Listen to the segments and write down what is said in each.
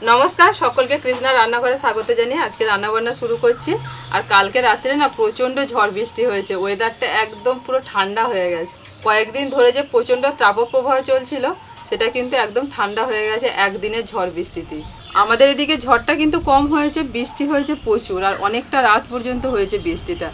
नमस्कार सकलके कृष्णा रान्नाघरे स्वागत जानिए आज के रान्नाबान्ना शुरू करছি আর কালকে রাতে না প্রচন্ড ঝড় বৃষ্টি হয়েছে ওয়েদারটা একদম পুরো ঠান্ডা হয়ে গেছে কয়েকদিন ধরে যে প্রচন্ড তাপপ্রবাহ চলছিল সেটা কিন্তু একদম ঠান্ডা হয়ে গেছে একদিনের ঝড় বৃষ্টিতে আমাদের এদিকে ঝড়টা কিন্তু কম হয়েছে বৃষ্টি হয়েছে প্রচুর আর অনেকটা রাত পর্যন্ত হয়েছে বৃষ্টিটা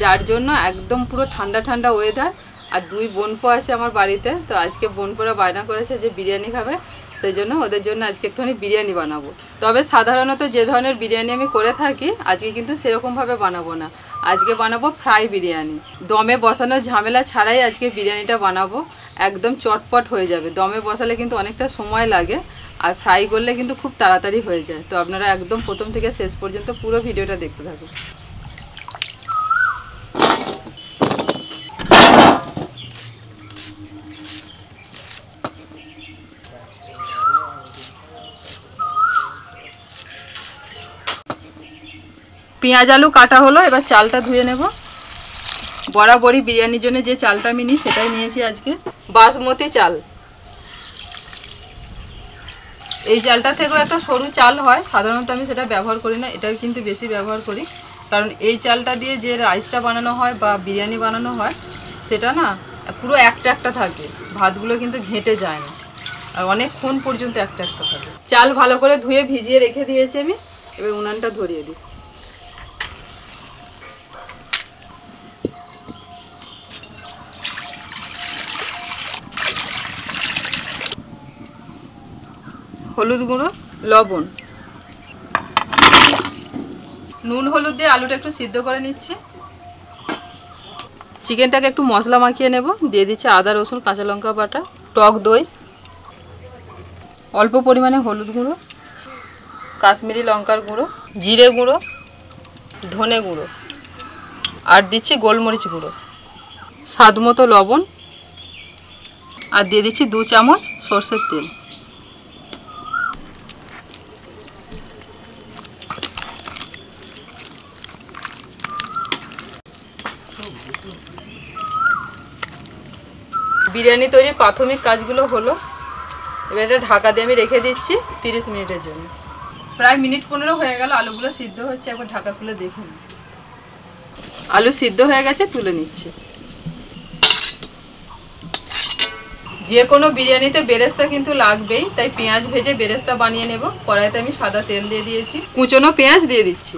যার জন্য একদম পুরো ঠান্ডা ঠান্ডা ওয়েদার আর দুই বোনপো আছে আমার বাড়িতে তো আজকে বোনপোরা বায়না করেছে যে বিরিয়ানি খাবে সেই জন্য ওদের জন্য আজকে একটুখানি বিরিয়ানি বানাবো তবে সাধারণত যে ধরনের বিরিয়ানি আমি করে থাকি আজকে কিন্তু সেরকমভাবে বানাবো না আজকে বানাবো ফ্রাই বিরিয়ানি দমে বসানোর ঝামেলা ছাড়াই আজকে বিরিয়ানিটা বানাবো একদম চটপট হয়ে যাবে দমে বসালে কিন্তু অনেকটা সময় লাগে আর ফ্রাই করলে কিন্তু খুব তাড়াতাড়ি হয়ে যায় তো আপনারা একদম প্রথম থেকে শেষ পর্যন্ত পুরো ভিডিওটা দেখতে থাকুন পেঁয়াজ আলু কাটা হলো এবার চালটা ধুয়ে নেব বরাবরই বিরিয়ানির জন্য যে চালটা আমি নিই সেটাই নিয়েছি আজকে বাসমতি চাল এই চালটা থেকেও একটা সরু চাল হয় সাধারণত আমি সেটা ব্যবহার করি না এটাই কিন্তু বেশি ব্যবহার করি কারণ এই চালটা দিয়ে যে রাইসটা বানানো হয় বা বিরিয়ানি বানানো হয় সেটা না পুরো একটা একটা থাকে ভাতগুলো কিন্তু ঘেঁটে যায় না আর অনেকক্ষণ পর্যন্ত একটা একটা থাকে চাল ভালো করে ধুয়ে ভিজিয়ে রেখে দিয়েছি আমি এবার উনানটা ধরিয়ে দিই হলুদ গুঁড়ো লবণ নুন হলুদ দিয়ে আলুটা একটু সিদ্ধ করে নিচ্ছি চিকেনটাকে একটু মশলা মাখিয়ে নেব দিয়ে দিচ্ছি আদা রসুন কাঁচা লঙ্কা বাটা টক দই অল্প পরিমাণে হলুদ গুঁড়ো কাশ্মীরি লঙ্কার গুঁড়ো জিরে গুঁড়ো ধনে গুঁড়ো আর দিচ্ছি গোলমরিচ গুঁড়ো স্বাদ মতো লবণ আর দিয়ে দিচ্ছি 2 চামচ সরষের তেল বিরিয়ানি তৈরির প্রাথমিক কাজগুলো হলো এবার এটা ঢাকা দিয়ে আমি রেখে দিচ্ছি 30 মিনিটের জন্য প্রায় মিনিট 15 হয়ে গেল আলুগুলো সিদ্ধ হচ্ছে একবার ঢাকা খুলে দেখে নিই আলু সিদ্ধ হয়ে গেছে তুলে নিচ্ছি যে কোনো বিরিয়ানিতে বেরেস্তা কিন্তু লাগবেই তাই পেঁয়াজ ভেজে বেরেস্তা বানিয়ে নেব কড়াইতে আমি সাদা তেল দিয়ে দিয়েছি কুচনো পেঁয়াজ দিয়ে দিচ্ছি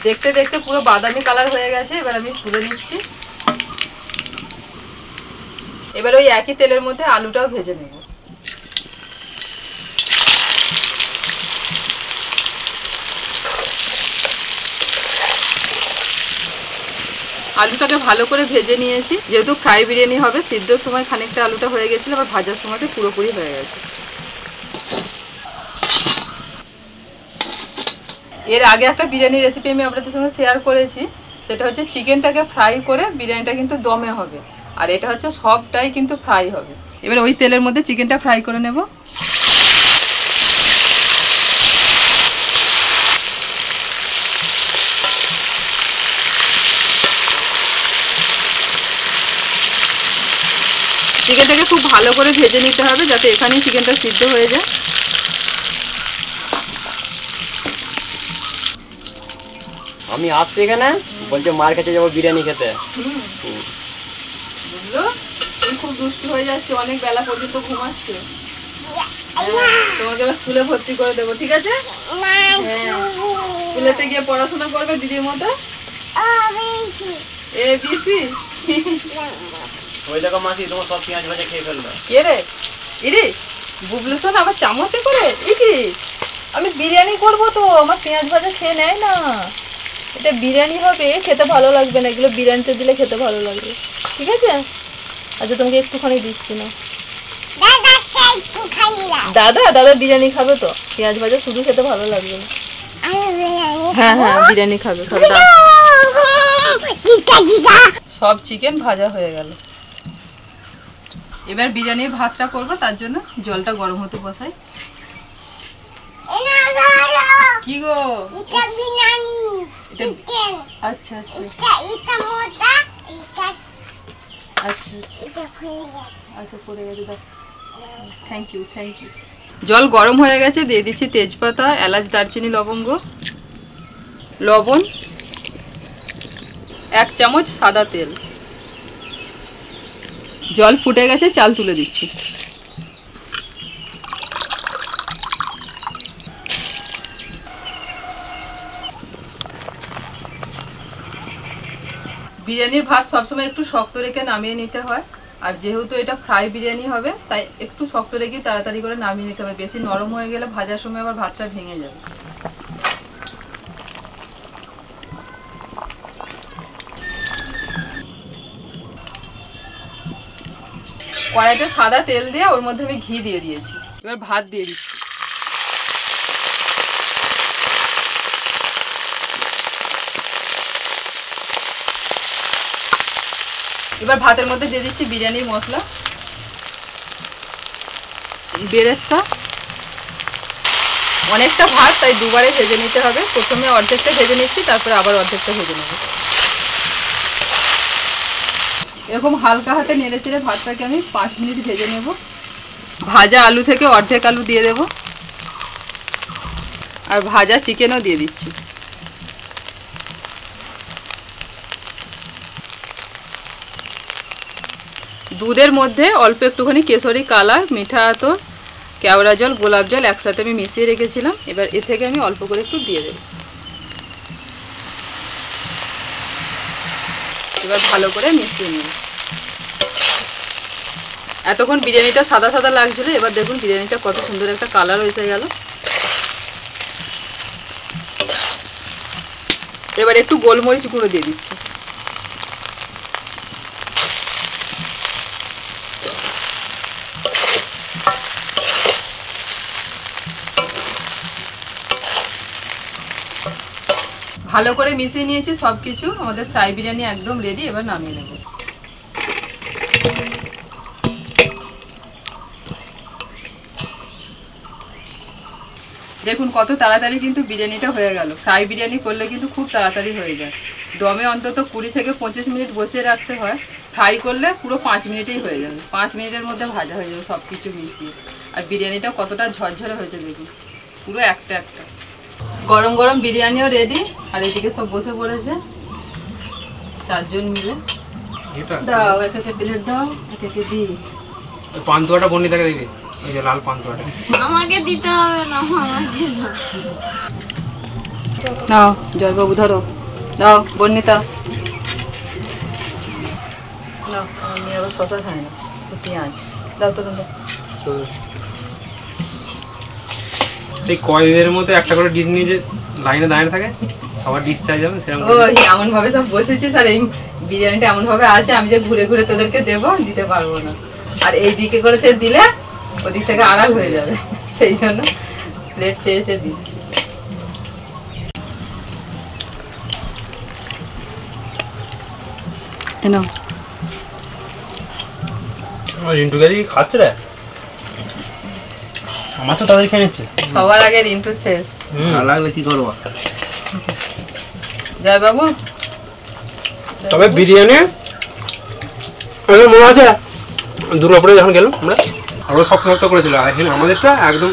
দেখতে দেখতে পুরো বাদামি কালার হয়ে গেছে এবার আমি তুলে নিচ্ছি এবার ওই একই তেলের মধ্যে আলুটাও ভেজে নেব আলুটাকে ভালো করে ভেজে নিয়েছি যেহেতু ফ্রাই বিরিয়ানি হবে সিদ্ধর সময় খানিকটা আলুটা হয়ে গেছিল আবার ভাজার সময়তে পুরোপুরি হয়ে গেছে এর আগে একটা বিরিয়ানি রেসিপি আমি আপনাদের সঙ্গে শেয়ার করেছি সেটা হচ্ছে চিকেনটাকে ফ্রাই করে বিরিয়ানিটা কিন্তু দমে হবে আর এটা হচ্ছে সবটাই কিন্তু ফ্রাই হবে এবার ওই তেলের মধ্যে চিকেনটা ফ্রাই করে নেব চিকেনটাকে খুব ভালো করে ভেজে নিতে হবে যাতে এখানেই চিকেনটা সিদ্ধ হয়ে যায় আমি আসছি এখানে বলছে মার কাছে যাবো বিরিয়ানি খেতে বুঝলো তুমি খুব দুষ্টু হয়ে যাচ্ছে অনেক বেলা পর্যন্ত ঘুমাচ্ছে তোমাকে স্কুলে ভর্তি করে দেবো ঠিক আছে স্কুলেতে গিয়ে পড়াশোনা করবে দিদির মতো ABC ওই দেখো মাসি তোমার সব পেঁয়াজ ভাজা খেয়ে ফেলবে কে রে ইরে বুবলু শোন আমার চামচে করে কি আমি বিরিয়ানি করবো তো আমার পেঁয়াজ ভাজা খেয়ে নেয় না এটা বিরিয়ানি হবে খেতে ভালো লাগবে না এগুলো বিরিয়ানিতে দিলে খেতে ভালো লাগবে ঠিক আছে আচ্ছা তোমাকে একটুখানি দিচ্ছি না দাদা দাদা বিরিয়ানি খাবে তো পেঁয়াজ ভাজা শুধু খেতে ভালো লাগবে না হ্যাঁ হ্যাঁ বিরিয়ানি খাবে খাবে সব চিকেন ভাজা হয়ে গেল এবার বিরিয়ানির ভাতটা করব তার জন্য জলটা গরম হতে বসাই কি গো? আচ্ছা আচ্ছা পড়ে গেছে, দাও। Thank you. জল গরম হয়ে গেছে, দিয়ে দিচ্ছি তেজপাতা, এলাচ, দারচিনি, লবঙ্গ, লবণ, 1 চামচ সাদা তেল। জল ফুটে গেছে, চাল তুলে দিচ্ছি। বিরিয়ানির ভাত সবসময় একটু শক্ত রেখে নামিয়ে নিতে হয়, আর যেহেতু এটা ফ্রাই বিরিয়ানি হবে তাই একটু শক্ত রেখে তাড়াতাড়ি করে নামিয়ে নিতে হবে। বেশি নরম হয়ে গেলে ভাজার সময় আবার ভাতটা ভেঙে যাবে। কড়াইতে সাদা তেল দিয়ে ওর মধ্যে আমি ঘি দিয়ে দিয়েছি। এবার ভাত দিয়ে দিচ্ছি। এবার ভাতের মধ্যে দিয়ে দিচ্ছি বিরিয়ানির মশলা, বেরেস্তা। অনেকটা ভাত তাই দুবারে ভেজে নিতে হবে। প্রথমে অর্ধেকটা ভেজে নিচ্ছি, তারপরে আবার অর্ধেকটা ভেজে নেব। এরকম হালকা হাতে নেড়ে চেড়ে ভাতটাকে আমি 5 মিনিট ভেজে নেব। ভাজা আলু থেকে অর্ধেক আলু দিয়ে দেব, আর ভাজা চিকেনও দিয়ে দিচ্ছি। দুধের মধ্যে অল্প একটুখানি কেশরি কালার, মিঠা আতর, কেওড়া জল, গোলাপ জল একসাথে আমি মিশিয়ে রেখেছিলাম। এবার এ থেকে আমি অল্প করে একটু দিয়ে দেব। এবার ভালো করে মিশিয়ে নেব। এতক্ষণ বিরিয়ানিটা সাদা সাদা লাগছিল, এবার দেখুন বিরিয়ানিটা কত সুন্দর একটা কালার এসে গেল। এবার একটু গোলমরিচ গুঁড়ো দিয়ে দিচ্ছি। ভালো করে মিশিয়ে নিয়েছি সবকিছু। আমাদের ফ্রাই বিরিয়ানি একদম রেডি। এবার নামিয়ে নেব। দেখুন কত তাড়াতাড়ি কিন্তু বিরিয়ানিটা হয়ে গেল। ফ্রাই বিরিয়ানি করলে কিন্তু খুব তাড়াতাড়ি হয়ে যায়। দমে অন্তত 20 থেকে 25 মিনিট বসিয়ে রাখতে হয়। ফ্রাই করলে পুরো 5 মিনিটেই হয়ে যাবে। 5 মিনিটের মধ্যে ভাজা হয়ে যাবে সব কিছু মিশিয়ে। আর বিরিয়ানিটা কতটা ঝরঝরে হয়েছে দেখুন, পুরো একটা। গরম গরম বিরিয়ানিও রেডি, আর এদিকে সব বসে পড়েছে 4 জন মিলে। দাও এটাকে প্লেট দাও, এটাকে দি। পান্তুয়াটা বর্ণিতাকে দিবি, ওই যে লাল পান্তুয়াটা। আমাকে দিতে হবে না, আমাকে নাও জয়বাবু ধরো, দাও বর্ণিতা নাও। আমি আবার শশা খাই না, পেঁয়াজ দাও তো তোমরা। সেই কয়েদের মতো একটা করে ডিশ নিয়ে যে লাইনে দাঁড়িয়ে থাকে, সবার ডিশ চাই যাবে সেরকম। ও এমন ভাবে সব বসেছিস, আর এই বিরিয়ানিটা এমন ভাবে আছে আমি যে ঘুরে ঘুরে তোদেরকে দেবো, দিতে পারবো না। আর এই দিকে করে দিলে ওদিক থেকে আড়াল হয়ে যাবে, সেই জন্য প্লেট চেয়ে দিচ্ছি। এনো রিন্টু গাড়ি খাচ্ছে রে, আমার তো তাদের খেয়ে নিচ্ছে। সবার আগে রিন্টু শেষ। লাগলে কি করবো? জয়বাবু তবে বিরিয়ানি মনে আছে দুর্গাপুরে যখন গেলাম আমরা শক্ত শক্ত করেছিল, এখানে আমাদেরটা একদম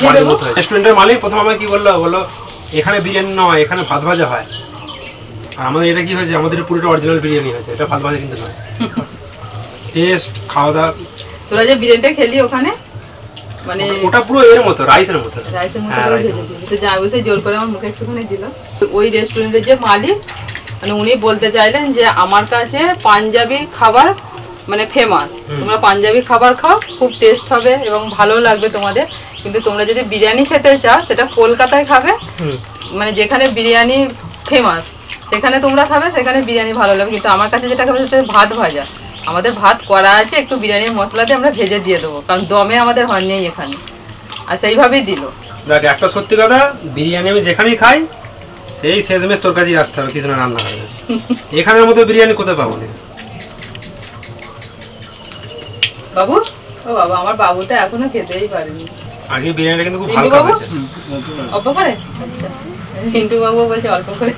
বাড়ির মতো হয়। রেস্টুরেন্টের মালিক প্রথম আমাকে কি বললো এখানে বিরিয়ানি নয়, এখানে ভাত ভাজা হয়। আর আমাদের এটা কি হয়েছে, আমাদের পুরোটা অরিজিনাল বিরিয়ানি হয়েছে, এটা ভাত ভাজা কিন্তু নয়। টেস্ট, খাওয়া দাওয়া। তোরা যে বিরিয়ানিটা খেলি ওখানে, মানে ওটা পুরো এর মতো, রাইসের মতো। তো যা বসে জোর করে আমার মুখে একটুখানি দিল। ওই রেস্টুরেন্টের যে মালিক, মানে উনি বলতে চাইলেন যে আমার কাছে পাঞ্জাবি খাবার মানে ফেমাস, তোমরা পাঞ্জাবি খাবার খাও, খুব টেস্ট হবে এবং ভালো লাগবে তোমাদের। কিন্তু তোমরা যদি বিরিয়ানি খেতে চাও সেটা কলকাতায় খাবে, মানে যেখানে বিরিয়ানি ফেমাস সেখানে তোমরা খাবে, সেখানে বিরিয়ানি ভালো লাগবে। কিন্তু আমার কাছে যেটা খাবে সেটা ভাত ভাজা। আমাদের ভাত করা আছে, একটু বিরিয়ানির মশলা দিয়ে আমরা ভেজে দিয়ে দেবো, কারণ দমে আমাদের হয় নেই এখানে। আর সেইভাবেই দিল। দেখ একটা সত্যি কথা, বিরিয়ানি আমি যেখানেই খাই সেই শেষমেশ তোর কাছেই আসতে হবে, কিছু না রান্না হবে। এখানের মতো বিরিয়ানি কোথায় পাবো না। বাবু, ও বাবা, আমার বাবু তো এখনো খেতেই পারেনি। আগে বিরিয়ানিটা কিন্তু খুব হালকা বাবু? হয়েছে। অল্প করে আচ্ছা হিন্দু বাবু বলছে অল্প করে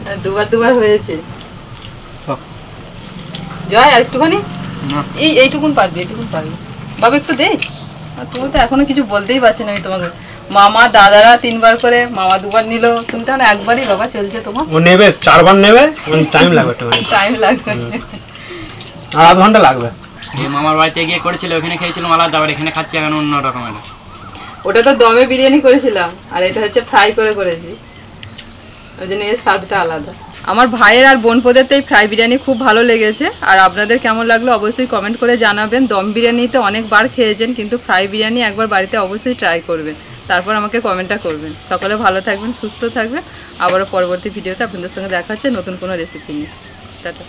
আর দুবার হয়েছে জয় আর একটুখানি এইটুকুন পারবি বাবু একটু দে আর তুমি তো এখনো কিছু বলতেই পারছি না আমি তোমাকে মামা দাদারা 3বার করে মামা 2বার নিল তুমি তো এখন একবারই বাবা চলছে তোমার ও নেবে 4বার নেবে টাইম লাগবে একটু টাইম লাগবে আর আধ ঘন্টা লাগবে এই মামার বাড়িতে গিয়ে করেছিল ওখানে খেয়েছিলাম আলাদা, আবার এখানে খাচ্ছি এখন অন্য রকমের। ওটা তো দমে বিরিয়ানি করেছিলাম আর এটা হচ্ছে ফ্রাই করেছি ওই জন্য এর স্বাদটা আলাদা। আমার ভাইয়ের আর বোনপোদের তো এই ফ্রাই বিরিয়ানি খুব ভালো লেগেছে আর আপনাদের কেমন লাগলো অবশ্যই কমেন্ট করে জানাবেন। দম বিরিয়ানিতে অনেকবার খেয়েছেন কিন্তু ফ্রাই বিরিয়ানি একবার বাড়িতে অবশ্যই ট্রাই করবেন, তারপর আমাকে কমেন্টটা করবেন। সকলে ভালো থাকবেন, সুস্থ থাকবেন, আবারও পরবর্তী ভিডিওতে আপনাদের সঙ্গে দেখা হচ্ছে নতুন কোনো রেসিপি নিয়ে। টাটা।